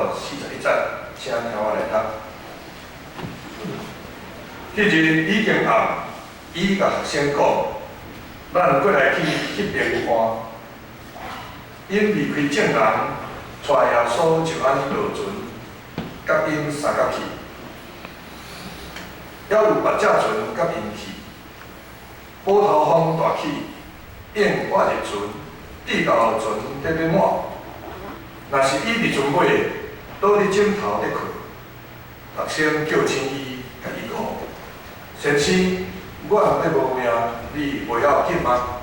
到41节，请听我来读。迄日已经暗，伊甲学生讲，咱过来去迄边看。因离开众人，带耶稣就安尼落船，甲因相甲去。还有别只船甲因去。波涛风大起，引我入船，直到船得要满。若是伊伫船尾，倒伫枕头咧困，学生叫醒伊，甲伊讲：先生，我若得无命，你袂要紧吗？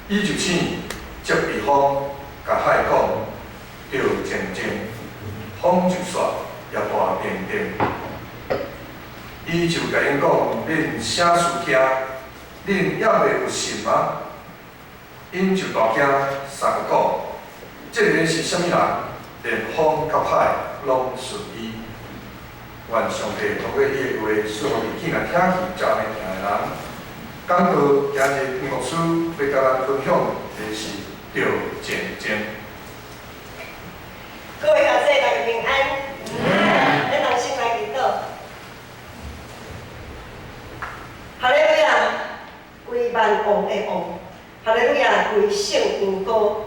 伊就醒，接避风，甲海讲：要静静，风就煞，也大平定。伊就甲因讲：恁啥事惊？恁也袂有信吗？因就大惊，三个讲：这个是啥物人？连风甲海拢顺伊。愿上帝通过伊的话，使我们竟然听去，才会听的人。讲到今日牧师要甲咱分享的是要静静。各位学者，大家平安。咱同心来祈祷。哈利路亚，归万王的王。哈利路亚，归圣因果。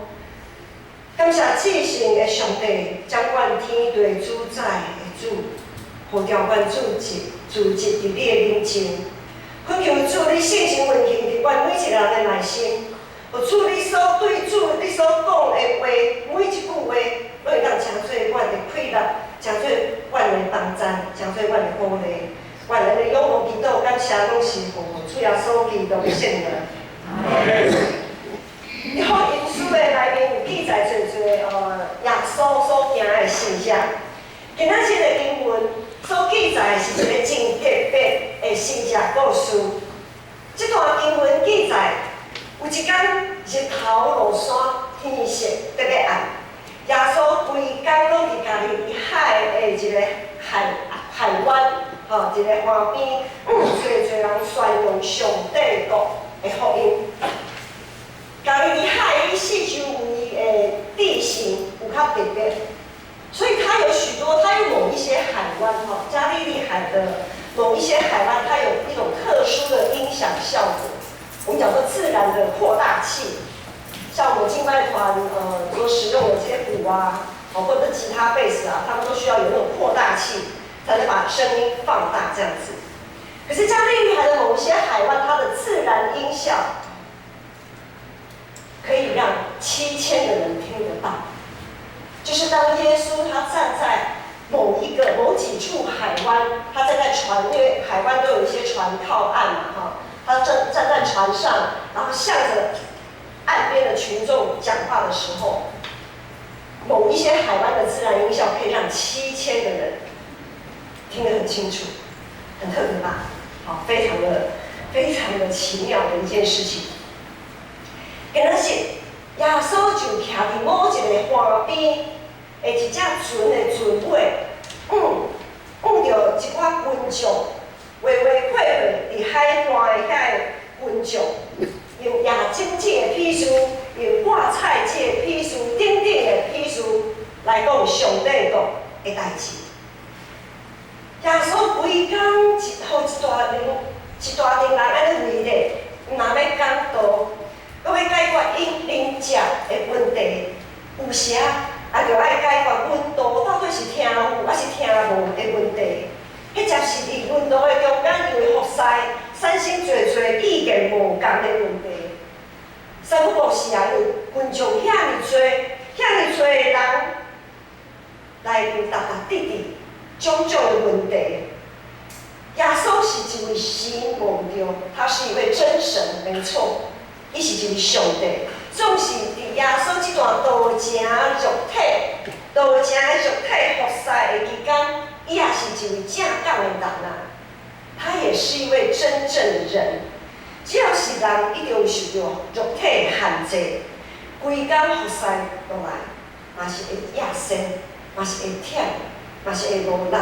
感谢至圣的上帝，掌管天地主宰的主，呼召阮主伫你的面前，恳求主你圣神运行伫阮每一个人的内心，有主你所对主你所讲的话，每一句话，拢会当成做阮的快乐，成做阮的帮赞，成做阮的鼓励。阮人的仰望祈祷，感谢拢是奉主耶稣基督的圣名。你福音书的内面有记载侪耶稣所行的事迹。今仔日的经文所记载的是一个真特别的事迹故事。这段经文记载，有一天日头落山，天色特别暗，耶稣规工拢伫家己海的一个海湾，一个岸边，侪人宣扬上帝国的福音。家己伫海伊四周围的地形有较特别，所以它有某一些海湾加利利海的某一些海湾，它有一种特殊的音响效果，我们讲做自然的扩大器。像我们敬拜团所使用的这些鼓啊，或者是吉他、贝斯啊，他们都需要有那种扩大器，才能把声音放大这样子。可是加利利海的某一些海湾，它的自然音效可以让7000个人听得到，就是当耶稣他站在某几处海湾，他站在船，因为海湾都有一些船靠岸嘛，他站在船上，然后向着岸边的群众讲话的时候，某一些海湾的自然音效可以让7000个人听得很清楚，很特别吧？非常的奇妙的一件事情。今仔日，耶稣就徛伫某一个岸边的一只船的船尾，着一寡群众，划划快伫海岸的遐群众，用亚经这个譬喻，用挂菜这个譬喻，等的譬喻来讲上帝国的代志。耶稣规工一大群人安尼围咧，若要讲道。搁要解决因食的问题，有时也着爱解决阮道到底是听有还是听无的问题。迄则是伫阮道的中间，因为服侍产生侪意见无共的问题。三不五时啊，群众遐尼多的人来答滴种种的问题。耶稣是一位神无对，他是一位真神，没错。伊是一位上帝，总是伫耶稣这段道成肉体服侍的期间，伊也是一位正港的人啊。他也是一位真正的人。只要是人，一定会受到肉体的限制，规工服侍落来，嘛是会野生，嘛是会忝，嘛是会无力。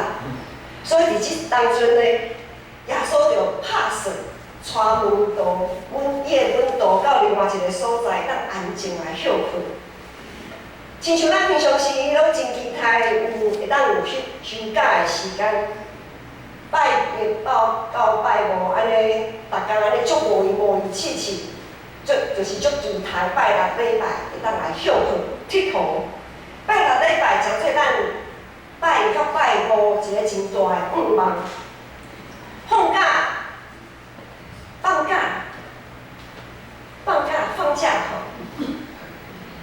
所以伫即当中呢，耶稣就拍算。带门徒，伊的门徒到另外一个所在，当安静来休困。亲像咱平常时拢真期待有当有休假的时间，拜日到拜五安尼，逐工安尼足无伊气气，就是足期待拜六礼拜会当来休困佚佗。拜六礼拜诚做咱拜一到拜五一个真大的愿望。放假，放假吼，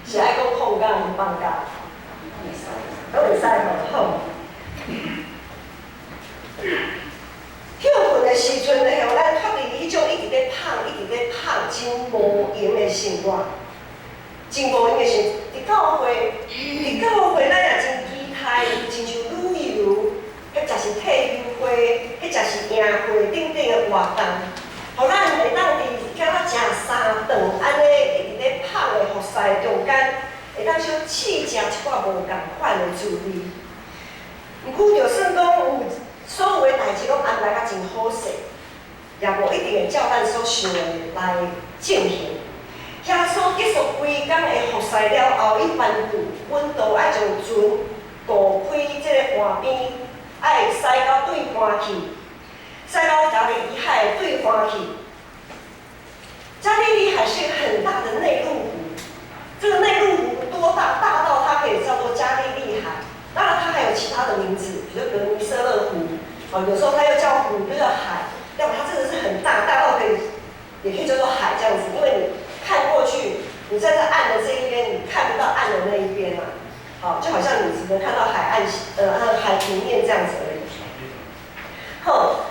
是爱讲放假毋放假？都袂使吼，好。休困的时阵，会互咱脱离迄种一直咧胖、真无营的生活，真无营的生活。伫教会，咱也真期待，亲像旅游，迄才是退休会，迄才是营会等等的活动，互咱会当伫敢若食三顿安尼一直咧胖的服侍中间，会当小试食一寡无共款的滋味。毋过，就算讲有所有的代志拢安排甲真好势，也无一定会照咱所想的来进行。耶稣结束规工的服侍了后，伊吩咐阮都爱将船渡开即个岸边，爱驶到对岸去，驶到加利利海的对岸去。加利利海是很大的内陆湖，这个内陆湖多大？大到它可以叫做加利利海。当然，它还有其他的名字，比如格尼瑟勒湖，有时候它又叫湖，又叫海，要不它真的是很大，大到也可以叫做海这样子，因为你看过去，你站在岸的这一边，你看不到岸的那一边啊，好，就好像你只能看到海岸海平面这样子而已。好，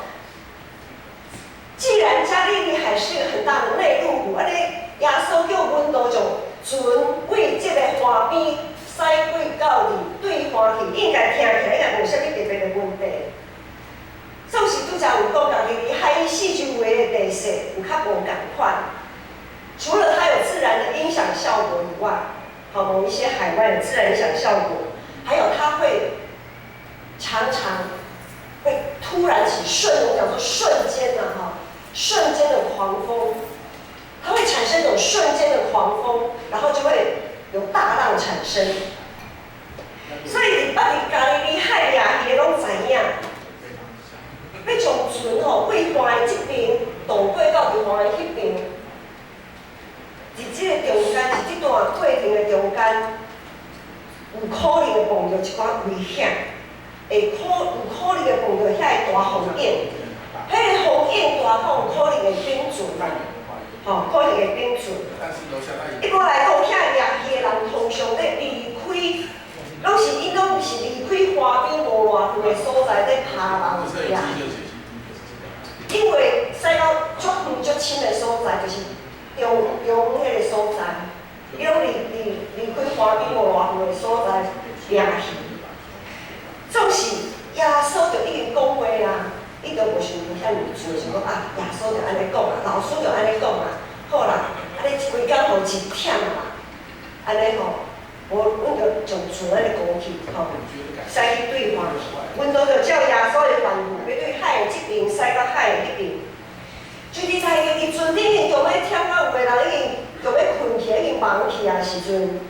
既然加利利海是一个很大的内陆湖，安尼耶稣叫阮都将船为这个岸边驶过到对岸去，应该听起来应该无啥物特别的问题。总是拄则有讲加利利海四周围的地势有较无共款，除了它有自然的音响效果以外，某一些海外的自然影响效果，还有它会常常会突然起我讲说瞬间瞬间的狂风，它会产生一种瞬间的狂风，然后就会有大浪产生。所以捌伫加利利海掠鱼的拢知影，要将船为岸的这边渡过到岸的迄边。伫即个中间，伫即段过程的中间，有可能会碰到一寡危险，有可能会碰到遐个大风影，迄个风影大到有可能会顶船啦，可能会顶船。一般来讲，遐掠鱼的人通常咧离开，拢是离开花边无偌远的所在咧爬人掠，因为驶到足远足深的所在，就是。用迄个所在，伊拢离开花边无偌远的所在掠去。总是耶稣就已经讲话啦，伊就无想到遐尔做，想讲耶稣就安尼讲啦，老师就安尼讲啦，好啦，安尼规工好真忝啦，安尼阮就从船安尼过去驶去对岸去，阮都就照耶稣的吩咐，要对海的这边驶到海的迄边。就你知影，伫船顶已经强要忝到有个人已经强要困去，已经忙去啊时阵，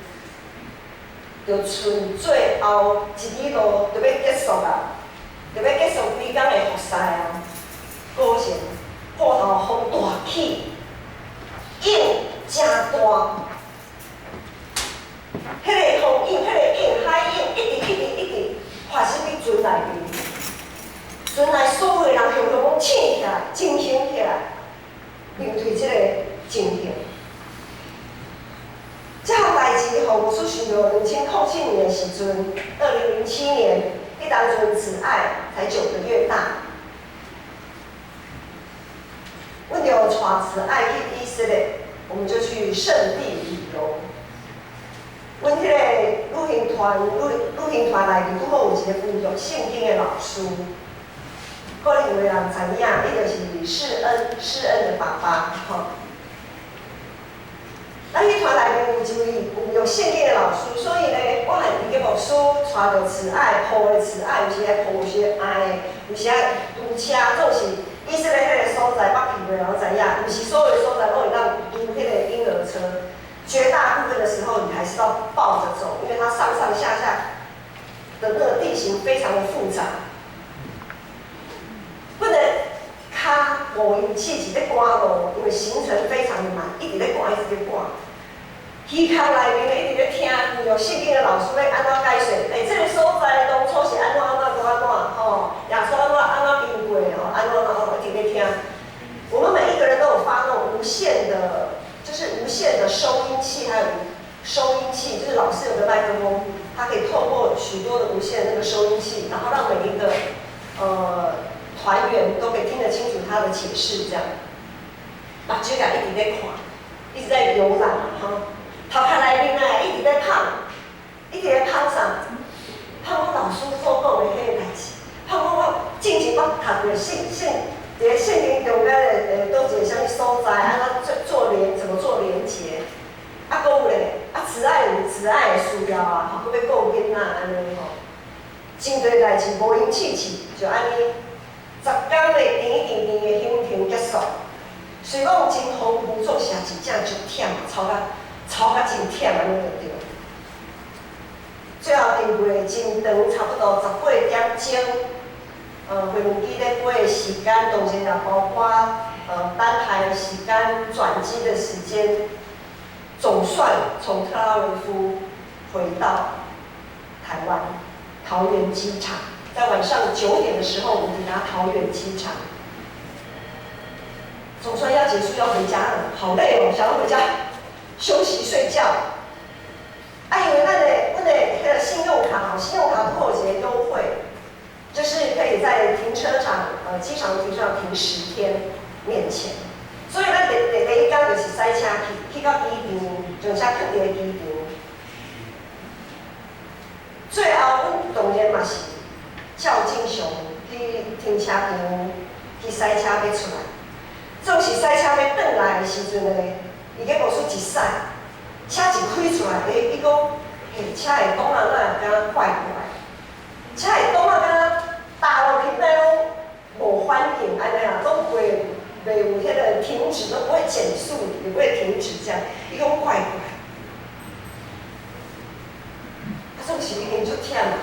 就船最后一里路就要结束啊，就要结束规工的服侍啊。果然，破头风大起，影真大，迄个风影，迄个影海影一直发生伫船内面。船内所有的人向讲醒起来，惊醒起来，面对这个情形。这项代志，让我所想到2007年的时阵，2007年，迄当阵子爱才9个月大，阮就带子爱去以色列，我们就去圣地旅游。阮迄个旅行团内面，拄好有一个温读圣经的老师。可能有的人知影，伊就是世恩的爸爸，咱迄团内面有一位有圣经的老师，所以呢，我和伊个牧师带着慈爱，抱的慈爱，有时爱抱，有时爱，有时爱拄车，总是以色列迄个所在，捌去的人知影，不是所有的所在拢会当拄迄个婴儿车，绝大部分的时候你还是要抱着走，因为它上上下下的那个地形非常的复杂，不能卡无勇气一直在赶路，因为行程非常的慢，一直在赶，一直在赶。鱼坑内面一直在听有圣经的老师要安怎解说，这个所在当初是安怎吼，耶稣安怎经过吼，安怎一直在听。我们每一个人都有发那种无线的，就是无线的收音器，还有收音器，就是老师有个麦克风，它可以透过许多的无线的那个收音器，然后让每一个团员都可以听得清楚他的解释，这样。目睭甲一直在看，一直在游览哈。头壳内面啊一直在胖，一直在胖啥？胖我老师所讲的迄个代志，胖我之前我读过圣经中间的倒一个啥物所在，安怎怎么做连结？啊，搁有咧，慈爱有慈爱的需要啊，吼，搁要顾囡仔安尼吼，真多代志无因试试，就安尼10天的甜的行程结束。虽讲真丰富，做啥真正足忝，操甲真忝安尼就对。最后订过真长，差不多18点钟，飞机咧飞的时间，当然也包括单台的时间、转机的时间。总算从特拉维夫回到台湾桃园机场，在晚上9点的时候，我们抵达桃园机场。总算要结束，要回家了，好累哦，想要回家休息睡觉。因为我的那个信用卡都有一个优惠，就是可以在停车场机场停车场停10天免钱。所以咱第一天就是驶车去到机场，将车放伫个机场。最后，阮当然嘛是照正常去停车场去驶车要出来。总是驶车要转来的时阵咧，伊个无出一驶，车一开出来，伊讲，车的档啊哪会敢怪怪？车的档啊敢踏落去内拢无反应，安尼啊，都袂有迄个停止，都不会减速，也不会停止这样，伊讲怪怪。总是已经足忝啦，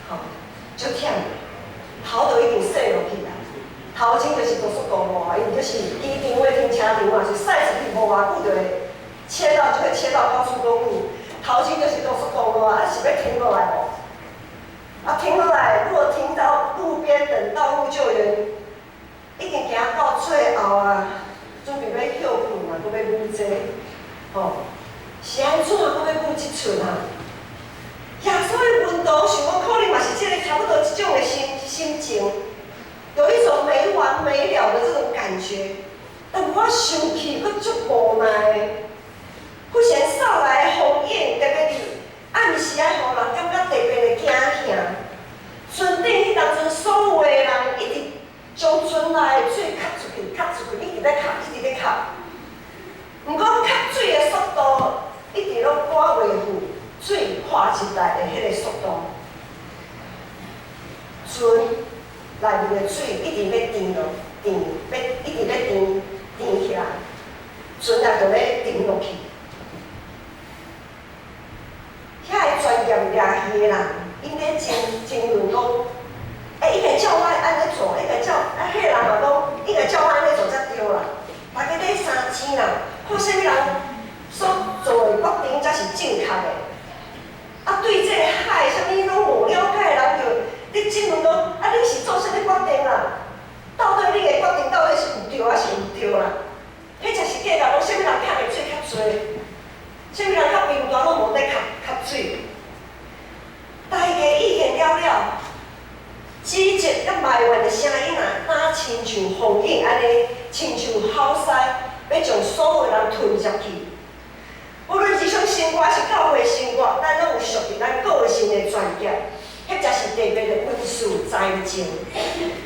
吼，足忝，头都已经洗落去啦。头前就是高速公路啊，伊就是机场的停车场嘛，是驶出去无偌久就会切到高速公路。头前就是高速公路啊，是要停落来无？停落来，如果停到路边等道路救援，已经行到最后啊，准备要休困嘛，搁要舞这，吼，是安怎搁要舞即出啊？耶稣的温度，想讲可能嘛是这个差不多这种的心情。有一种没完没了的这种感觉，但我生气，我足无奈。忽然扫来的风影，特别是暗时啊，互人感觉特别的惊吓。船顶迄当阵，所有的人一直将船内的水吸出去，一直在吸。毋过吸水的速度一直拢赶袂赴水看进来的迄个速度。船内面的水一直要停落，一直要停起来，船也就要停落去。遐个专业掠鱼的人，因咧争论讲，应该照我安尼做，应该照迄个人嘛讲，应该照我安尼做才对啦。大家咧三千人，看啥物人所做的决定才是正确的。对这个海啥物拢无了解的人就。你争论讲，你是做啥物决定啦？到底你的决定到底是有对还是毋对啦？迄才是计较讲，啥物人吸的水较多，啥物人较贫寒拢无得吸水。大家意见了，指责甲埋怨的声音啊，若亲像风影安尼，亲像好塞，要将所有人吞入去。无论是种生活是教会生活，咱拢有属于咱个性的专业。迄才是特别的温顺栽种。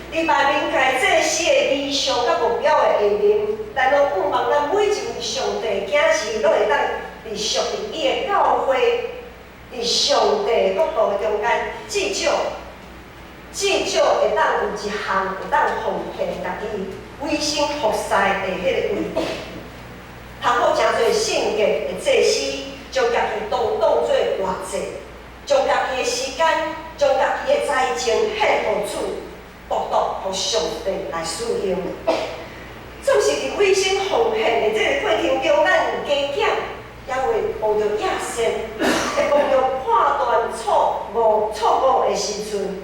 伫内面家这些理想甲目标的下面，咱拢盼望咱每一位上帝囝儿拢会当伫属于伊的教会，伫上帝国度的中间，至少会当有一项会当奉献家己委身服侍的迄个位置。通好诚侪圣洁的祭司，将家己当做偌济，将家己的时间。将家情献互主，独独互上帝来使用。总是伫委身奉献的这个过程中，咱有加减，也会冒着野心，会冒着判断错误的时阵，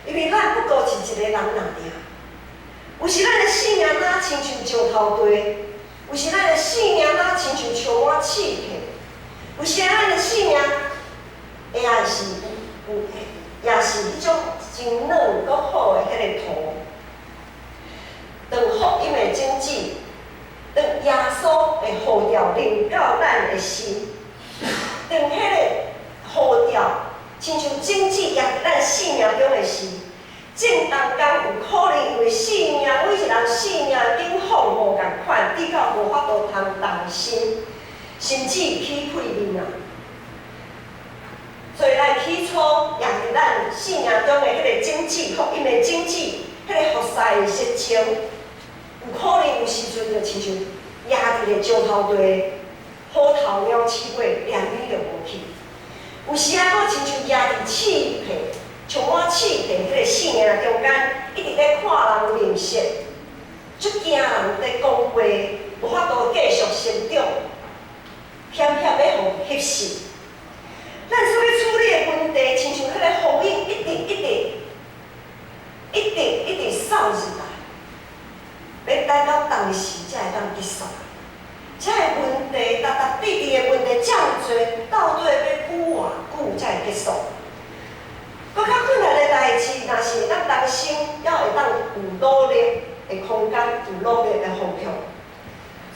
因为咱不过是一个人而已。有时咱的性命哪亲像石头地，有时咱的性命哪亲像树碗刺皮，有时咱的性命也是迄种真软搁好的迄个土。当福音的种子，当耶稣的呼召临到咱的心，当迄个呼召亲像种子也伫咱生命中的时，正当间有可能因为生命每一人生命境况无共款，比较无法度通动心，甚至起歹面啊。所以咱起初也伫咱生命中的迄个种子，福音的种子，迄个服侍的实情。有可能有时阵就亲像压伫个石头地，好头鸟鼠尾，连米就无去；有时啊，佫亲像压伫刺皮，像我刺皮迄个生命中间，一直咧看人面色，足惊人咧讲话，无法度继续成长，偏要互翕死。咱所要处理的问题，亲像迄个风影，一直扫入来。要等到当时才会当结束。这个问题，搭直直的问题这么多，到底要久偌久才会结束？搁较困难的代志，若是咱当心，要会当有努力的空间，有努力的方向。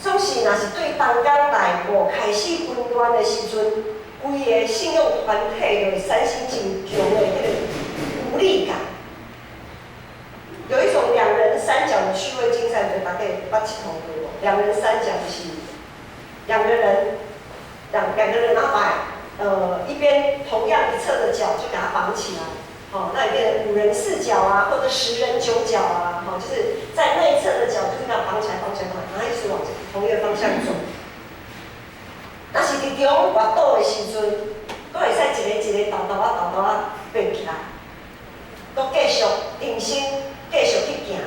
总是若是对当间内部开始混乱的时阵，规个信用团体就会产生真强的迄个无力感。有一种两人三角的趣味竞赛，就大概捌一头过无？两人三角就是两个人然后把一边同样一侧的脚就给它绑起来，那也变成5人4脚啊，或者10人9脚啊，就是在内侧的脚就是给它绑起来，然后一直往同一个方向走。若是伫中滑倒的时阵，佫会使一个豆啊爬起来，佫继续定心。继续去行，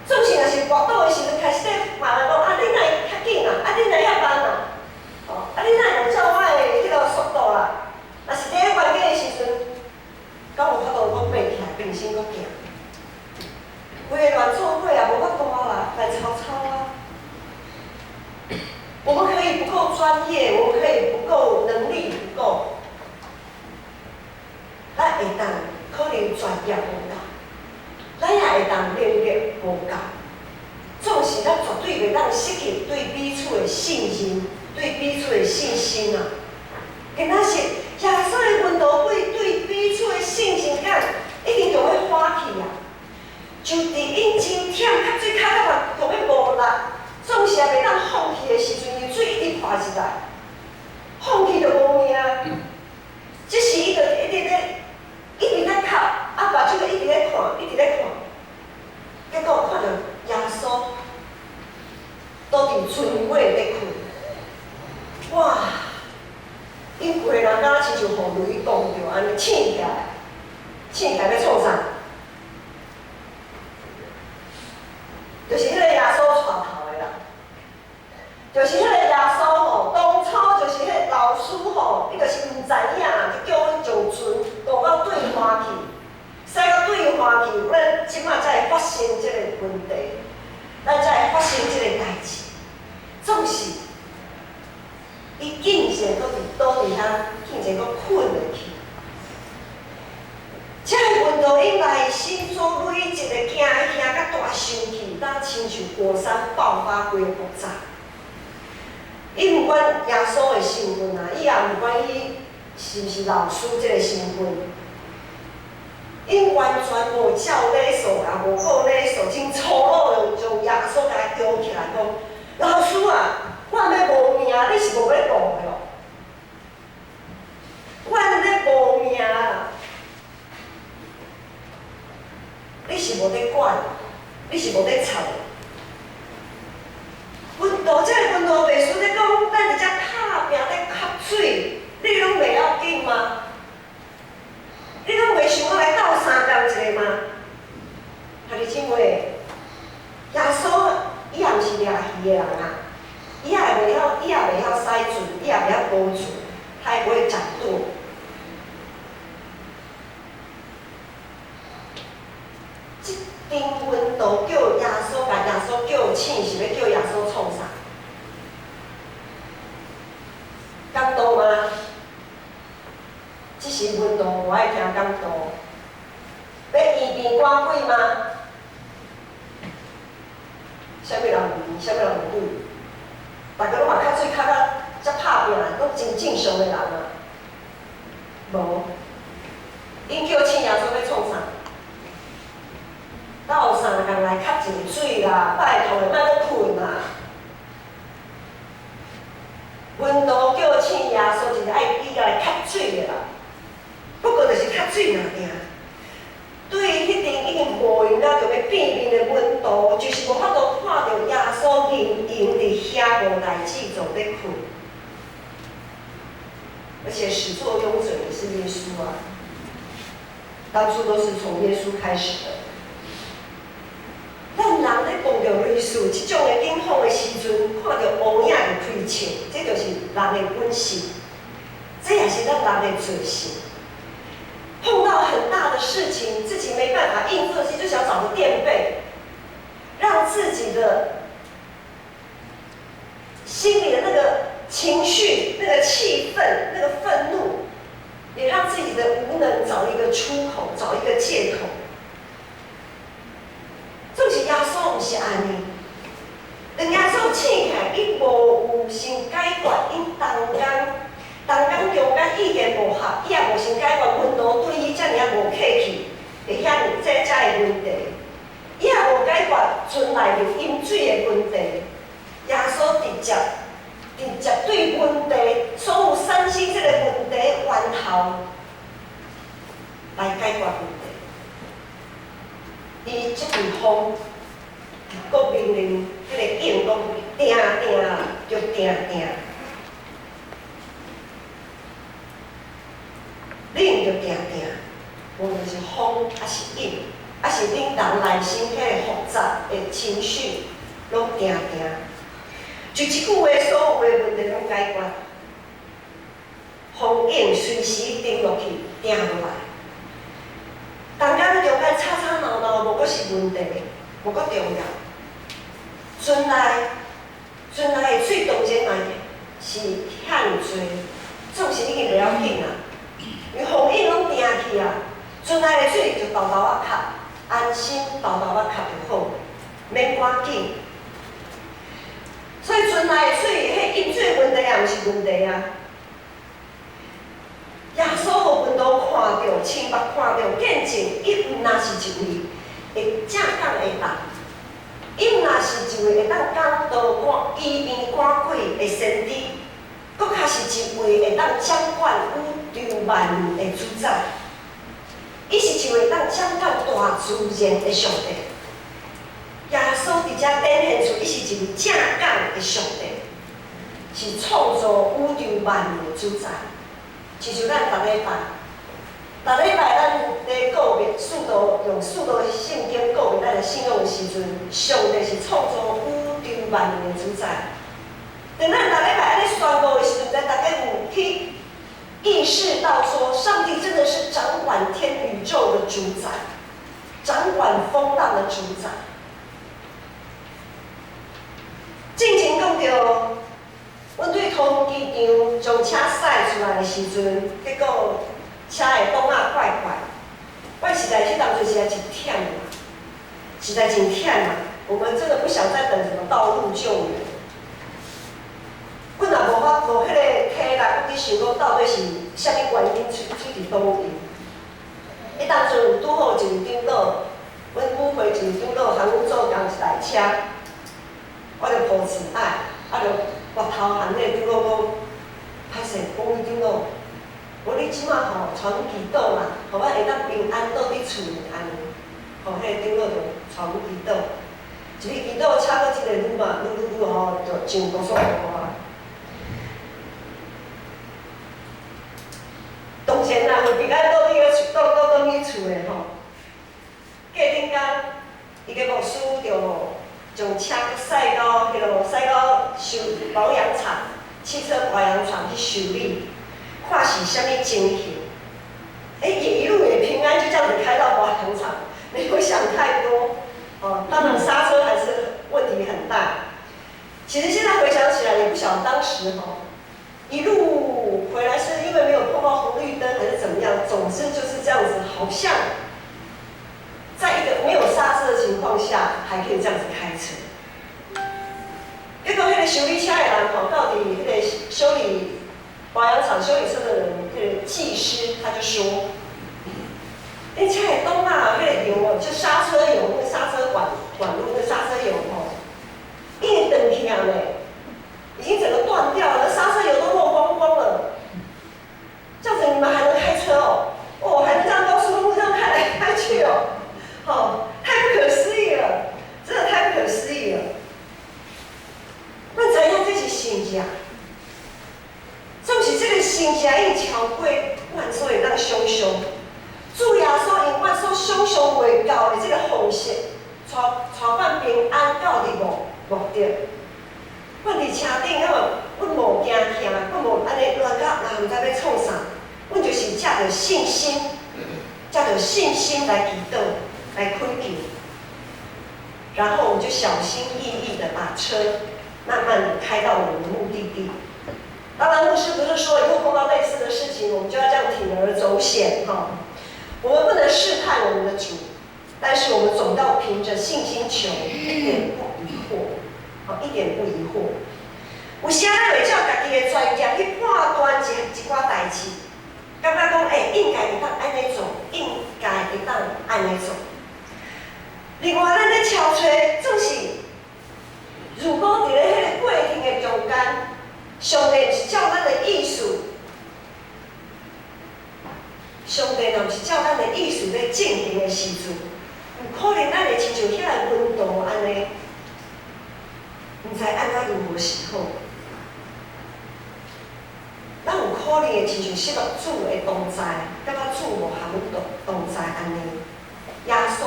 总是若是滑倒的时阵，开始咧骂人讲啊，你哪会较紧啊？你哪遐慢啊？你哪会照我的迄个速度啦？若是伫咧原地的时阵，敢有法度讲爬起来，并身佫行？规个乱做伙啊，无法度啦，乱吵吵啊。我们可以不够专业，我们可以不够能力不够，咱会当可能专业无够。咱也会当能力无够，总是咱绝对袂当失去对彼此的信任，对彼此的信心啊！今仔是耶稣的门徒对彼此的信心感，一定就会欢喜啊！就伫因真忝，较水脚到同要无力，总是也袂当放弃的时阵，伊水一直滑入来，放弃就无命。这是伊就一直咧哭，目睭就一直咧看，结果看到耶稣倒伫船尾咧困，哇！因规人敢若亲像互雷动着安尼醒起来要创啥？就是迄个耶稣带头的啦，就是迄个耶稣吼，当初就是迄个老师吼，伊就是毋知影，就叫阮上船渡到对岸去。驶到对岸去，咱即马才会发生即个问题，咱才会发生即个代志。总是，伊竟然佫倒伫遐，竟然佫困落去。这个运动因内心所累积的惊甲大生气，当亲像火山爆发规个爆炸。伊毋管耶稣的身份啊，伊也毋管伊是毋是老师即个身份。因完全无照礼数啊，无顾礼数，真粗鲁就将耶稣甲他摇起来讲：老师啊，阮要无命，你是无要顾的哦。阮咧无命啊，你是无咧管，你是无咧插。运动这个运动袂输咧讲，咱伫遮打拼咧吸水，你拢袂要紧吗？你拢袂想要来斗相共一个吗？兄弟姊妹，耶稣伊也毋是掠鱼的人啊，伊也袂晓使船，伊也袂晓捕船，他也不会掌舵。这阵温度叫耶稣，甲耶稣叫醒，是要叫耶稣创啥？感动吗？只是温度无爱听感动。要医病赶鬼吗？啥物人医，啥物人鬼？大家拢嘛较水较遮拍拼，拢真正常的人啊。无，因叫醒耶稣要创啥？斗相共来吸一个水啦，拜托的莫阁困啊！温度叫醒耶稣，就是爱伊来吸水的啦。不过就是吸水尔尔。对迄阵已经无用到就要变面的温度，就是无法度看到耶稣仍然伫遐无代志做咧困。而且始作俑者也是耶稣啊，当初都是从耶稣开始的。咱人咧讲到类似即种的景况的时阵，看到乌影就开笑，这就是人的本性，这也是咱人的罪性。碰到很大的事情，自己没办法应付的时候，就想找个垫背，让自己的心里的那个情绪、那个气愤、那个愤怒，也让自己的无能找一个出口，找一个借口。这是耶稣不是安尼，人耶稣醒起来，伊无有先解决因同工中间意见无合，伊也无先解决温度对伊遮尔啊无客气，会遐这的问题，伊也无解决船内面饮水的问题。耶稣直接对问题所有产生这个问题源头来解决问题。伊即阵风，国命令迄个应讲定就定。冷就定，无论是风还是影，还是恁人内心迄个复杂的情绪，拢定。就即句话，所有的问题拢解决。风影随时定落去，定落来。大家咧中间吵闹，无阁是问题，无阁重要。船内的水当然嘛是遐尼多，总是已经袂要紧啊。因为风影拢定去啊，船内的水就豆豆仔吸，安心豆豆仔吸就好，免赶紧。所以船内的水，迄饮水问题也毋是问题啊。耶稣互阮都看到，亲目看到，见证伊毋若是一位会正港的人，伊毋若是一位会当讲道医病赶鬼的先知。佫较是一位会当掌管宇宙万物的主宰，伊是一位当掌管大自然的上帝。耶稣伫遮展现出，伊是一位正港的上帝，是创造宇宙万物的主宰。亲像咱逐礼拜咱咧告别用数道的圣经告别咱的信仰的时阵，上帝是创造宇宙万物的主宰。等咱逐礼拜安尼宣告的时阵，大家有去意识到说，上帝真的是掌管天宇宙的主宰，掌管风浪的主宰。进前讲到，阮对通机场将车驶出来的时阵，结果车的档仔怪怪，我实在迄当阵实在真忝嘛，实在真忝嘛，我们真的不想再等什么道路救援。阮也无迄个体力，去想讲到底是啥物原因出伫倒位。迄当阵有拄好一个长老，阮舞会一个长老含阮做同一台车，我就抱慈爱，就额头含迄个长老讲，歹势，讲伊长老，无你即马吼传祈祷啦，互我会当平安倒伫厝里安尼。吼，迄个长老就传祈祷，一个祈祷差到即个愈嘛愈吼，就上高速公路啊。当前啦，有平安倒去厝的吼，车驶到修保养厂，汽车保养厂去修理，看是啥物情形。也一路也平安，就这样子开到保养厂，没有想太多。当然刹车还是问题很大。其实现在回想起来，也不晓得当时一路回来是因为没有碰到红绿灯还是怎么样，总之就是这样子，好像在一个没有刹车的情况下，还可以这样子开车。结果那个修理车的人到底那个修理保养厂修理车的人，那个技师他就说，车的东啊，那个油就刹车油，那个刹车管路的刹车油已经断去了嘞，已经整个断掉了，刹车油都漏光光了。这样子你们还能开车还能这样高速公路这样开来开去太不可思议了，真的太不可思议了。那怎样这是神迹？总是这个神迹已经超过阮所会当想象。主耶稣用阮所想象袂到的这个方式，带阮平安到伫目的。阮伫车顶，阮无惊吓，阮无安尼乱到毋知要创啥，阮就是借着信心，来祈祷，来恳求。然后我们就小心翼翼的把车慢慢的开到我们的目的地。当然，牧师不是说以后碰到类似的事情，我们就要这样铤而走险我们不能试探我们的主，但是我们总要凭着信心求，一点不疑惑，一点不疑惑。有时咱会照家己的专业去判断一寡代志，感觉讲应该会当安尼做，应该会当安尼做。另外，咱咧超找总是，如果伫咧迄个过程的中间，上帝是照咱的意思。上帝若是照咱的意思咧进行的时阵，有可能咱会亲像遐个温度安尼，毋知安怎如何是好。咱有可能会亲像失落主的同在，感觉主无含同在安尼。耶稣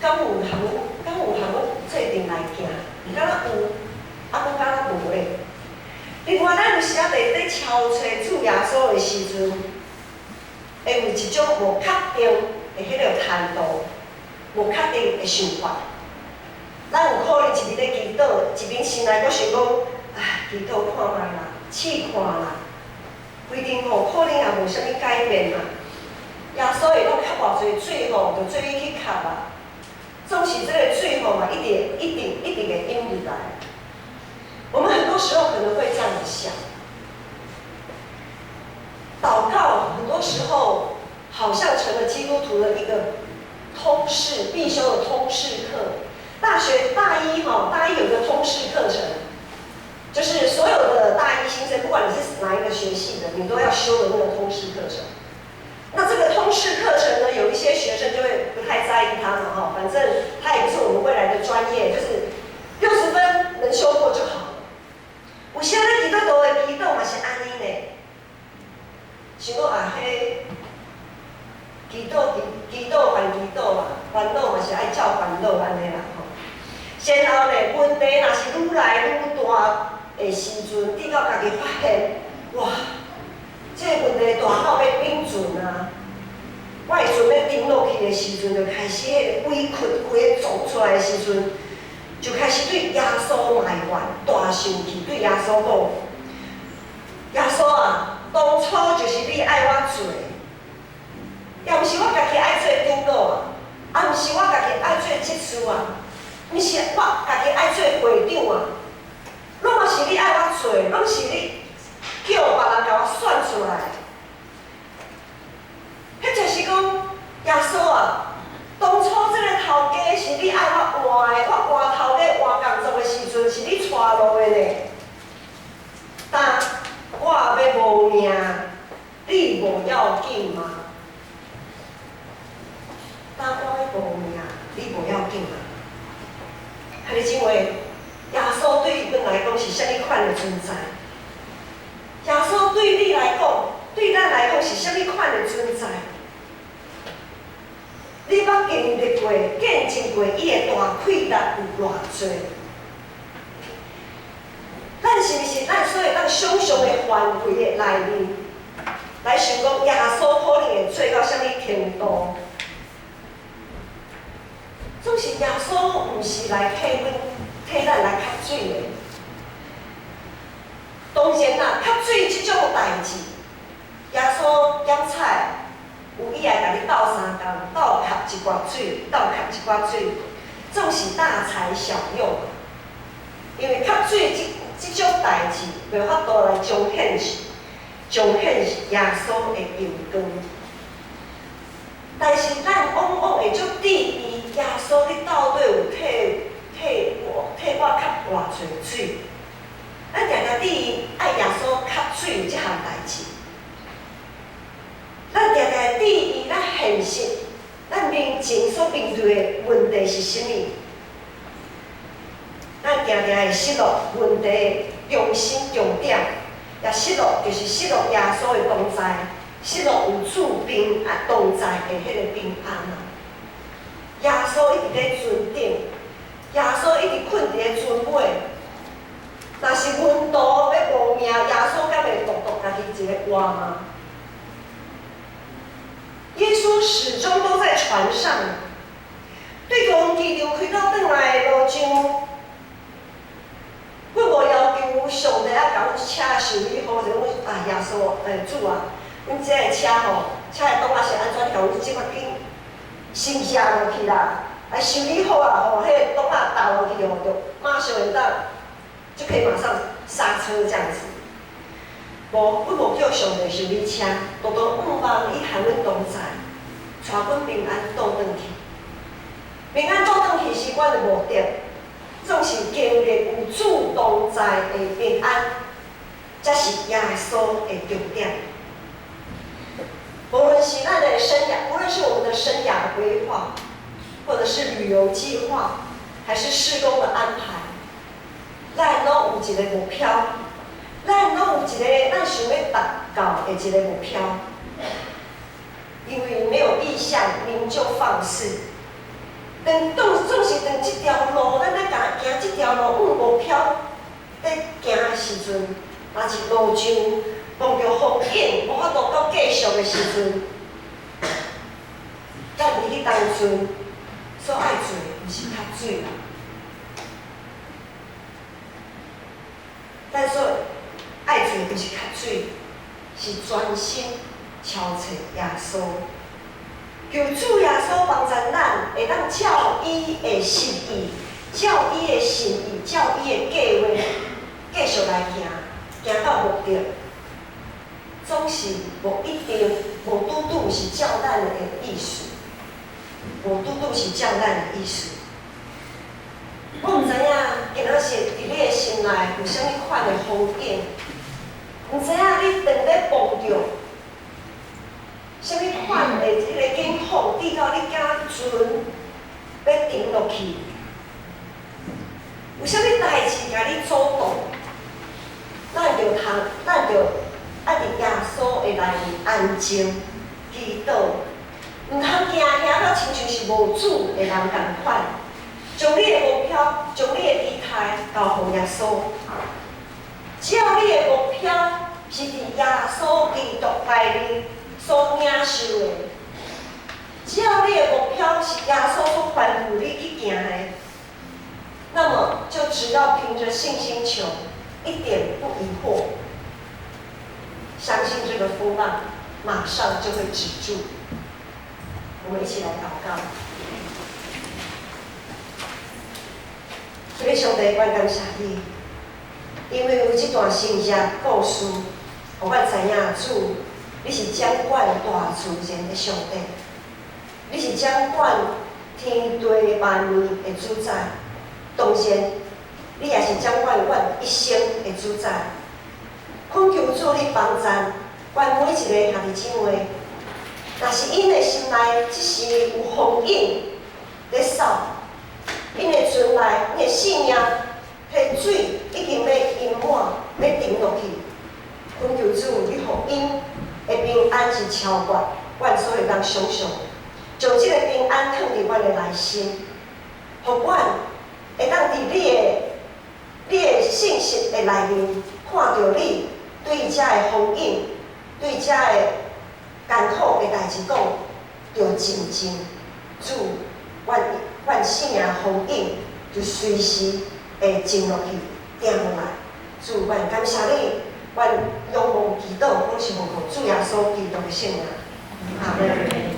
敢有含做阵来行？敢若有，敢若无咧？另外，咱有时仔在超找主耶稣的时阵，会有一种无确定的迄个态度，无确定的想法。咱有可能一面咧祈祷，一面心内阁想讲，祈祷看卖啦，试看啦，规定可能也无啥物改变啦。耶稣会当吸偌济水就做伊去吸啊，总是这个水一定会涌入来。我们很多时候可能会这样子想，祷告很多时候好像成了基督徒的一个通识必修的通识课。大一有一个通识课程，就是所有的大一新生，不管你是哪一个学系的，你都要修的那个通识课程。那这个通识课程呢，有一些学生就会不太在意它嘛反正它也不是我们未来的专业，就是60分能修过就好。有时咱祈祷道的祈祷嘛是安尼呢，想讲迄祈祷还祈祷嘛，烦恼嘛是爱照烦恼安尼啦然后呢，问题若是愈来愈大的时阵，直到家己发现，哇，这个问题大到要冰准啊！我的船要沉落去的时阵，就开始迄个委屈规个走出来的时阵。就开始对耶稣埋怨，大生气，对耶稣讲：耶稣啊，当初就是你爱我做，也毋是我家己爱做领导毋是我家己爱做执事毋是我家己爱做会长拢嘛是你爱我做，拢是你叫别人甲我选出来。迄就是讲，耶稣啊。当初这个头家是你爱我换的，我换头家换工作的时阵是你带路的呢。但我要无命，你无要紧吗？但我要无命，你无要紧吗？你认为耶稣对阮来讲是啥物款的存在？耶稣对你来讲，对咱来讲是啥物款的存在？你捌经历过、见证过伊的大快乐有偌济？咱是毋是咱所以咱想象的范围的内面，来想讲耶稣可能会做到啥物程度？总是耶稣毋是来替咱来吸水的。当然啦，吸水即种代志，耶稣检菜。有伊来甲你斗三工，斗吸一寡水，斗吸一寡水，总是大材小用。因为吸水即种代志，袂法度来彰显耶稣的荣光。但是咱往往会足质疑耶稣你到底有替我吸偌济水？咱常常质疑爱耶稣吸水即项代志。咱常常质疑咱现实，咱面前所面对的问题是啥物？咱常常会失落问题的中心重点，也失落就是失落耶稣的同在，失落有主平安同在的迄个平安啊！耶稣一直在船顶，耶稣一直困伫个船尾。若是温度要无命，耶稣敢会独家己一个活吗？耶稣始终都在船上，对公机场开到转来的路上，阮无要求上帝甲阮车修理好，就阮耶稣主啊，阮这个车吼，车的档啊是安怎调？阮即摆紧新车落去啦，修理好啊吼，迄个档啊倒落去吼，就马上会当就可以马上刹车这样子。无，阮无叫上帝修理车，多多望伊含阮同在，带阮平安倒转去。平安倒转去是阮的目的，总是经历有主同在的平安，才是耶稣的重点。无论是咱的生涯，无论是我们的生涯规划，或者是旅游计划，还是事工的安排，咱拢有一个目标。咱拢有一个咱想要达到的一个目标，因为没有意向，民就放肆。总是当这条路，咱咧行这条路有目标，在行的时阵，若是路上碰到风景，无法度到继续的时阵，咱伫迄当阵所爱做的，毋是吸水啦，咱所爱做就是吸水，是专心超找耶稣，求主耶稣帮助咱，会当照伊的心意，照伊的心意，照伊的计划，继续来行，行到目的。总是无一定，无拄拄是照咱的意思，无拄拄是照咱的意思。我毋知影今仔日伫你的心内有啥物款的风景。毋知影你当咧碰着啥物款的迄个境况，直到你甲船要停落去，有啥物代志甲你阻挡，咱就爱伫耶稣的内面安静祈祷，毋通惊遐到亲像是无主的人共款，将你的目标、将你的姿态交互耶稣。只要你的目标是伫耶稣基督内面所领受的，只要你的目标是耶稣所吩咐你去行的，那么就只要凭着信心求，一点不疑惑，相信这个风浪马上就会止住。我们一起来祷告。所以上帝，我感谢你。因为有这段圣经故事，互我知影主，你是掌管大自然的上帝，你是掌管天地万物的主宰。当然，你也是掌管阮一生的主宰。恳求主你帮助，阮每一个兄弟姊妹，若是因的心内即时有风影在扫，因的船内，因的性命。迄水已经要淹满，要停落去。恳求主，你福音的平安是超越阮所会当想象。将这个平安藏伫阮的内心，互阮会当伫你的信息的内面，看到你对遮的风景，对遮的艰苦的代志讲，着静静，主，阮生命风景就随时会静落去，定落来。主，阮感谢你，阮仰望祈祷，拢是奉主耶稣基督的圣名，阿门。